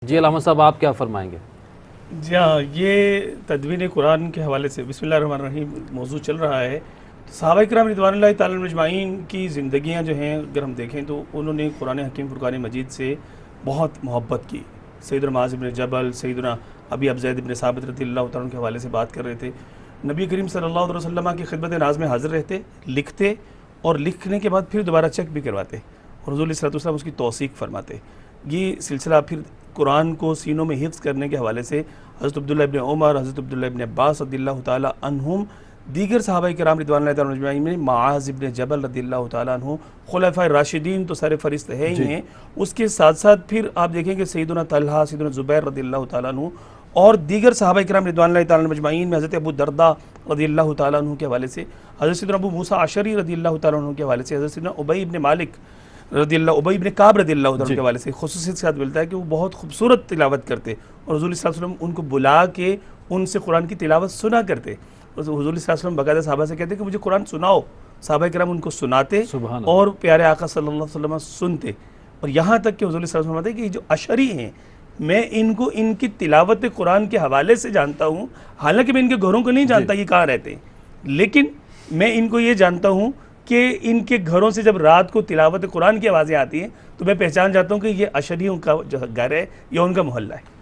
جی علامہ صاحب آپ کیا فرمائیں گے؟ جی ہاں، یہ تدوین قرآن کے حوالے سے بسم اللہ الرحمن الرحیم موضوع چل رہا ہے۔ صحابہ کرام رضوان اللہ تعالیٰ عنہم اجمعین کی زندگیاں جو ہیں اگر ہم دیکھیں تو انہوں نے قرآن حکیم فرقان مجید سے بہت محبت کی۔ سیدنا معاذ بن جبل، سیدنا ابی زید بن ثابت رضی اللہ تعالیٰ عنہ کے حوالے سے بات کر رہے تھے۔ نبی کریم صلی اللہ علیہ وسلم کی خدمت ناز میں حاضر رہتے، لکھتے اور لکھنے کے بعد پھر دوبارہ چیک بھی کرواتے اور حضور علیہ السلام اس کی توثیق فرماتے۔ یہ سلسلہ پھر قرآن کو سینوں میں حفظ کرنے کے حوالے سے حضرت عبداللہ ابن عمر، حضرت عبداللہ ابن عباس رضی اللہ تعالیٰ عنہم، دیگر صحابہ کرام رضوان اللہ تعالیٰ اجمعین میں معاذ ابن جبل رضی اللہ تعالیٰ عنہ، خلفائے راشدین تو سارے فہرست ہے ہی ہیں، اس کے ساتھ ساتھ پھر آپ دیکھیں کہ سیدنا طلحہ، سیدنا زبیر رضی اللہ تعالیٰ عنہ اور دیگر صحابہ کرام رضوان اللہ تعالیٰ اجمعین میں حضرت ابو درداء رضی اللہ تعالیٰ عنہ کے حوالے سے، حضرت سیدنا ابو موسیٰ اشعری رضی اللہ تعالیٰ عنہ کے حوالے سے، حضرت سیدنا ابی ابن مالک ابی ابن کعب رضی اللہ تعالیٰ عنہ کے حوالے سے خصوصیت کے ساتھ ملتا ہے کہ وہ بہت خوبصورت تلاوت کرتے اور حضور صلی اللہ علیہ وسلم ان کو بلا کے ان سے قرآن کی تلاوت سنا کرتے۔ حضور صلی اللہ علیہ وسلم باقاعدہ صحابہ سے کہتے کہ مجھے قرآن سناؤ، صحابہ کرام ان کو سناتے اور پیارے آقا صلی اللہ علیہ وسلم سنتے، اور یہاں تک کہ حضور صلی اللہ علیہ وسلم فرماتے کہ جو اشعری ہیں میں ان کو ان کی تلاوت قرآن کے حوالے سے جانتا ہوں، حالانکہ میں ان کے گھروں کو نہیں جانتا یہ کہاں رہتے ہیں، لیکن میں ان کو یہ جانتا ہوں کہ ان کے گھروں سے جب رات کو تلاوت قرآن کی آوازیں آتی ہیں تو میں پہچان جاتا ہوں کہ یہ اشعریوں کا جو گھر ہے یا ان کا محلہ ہے۔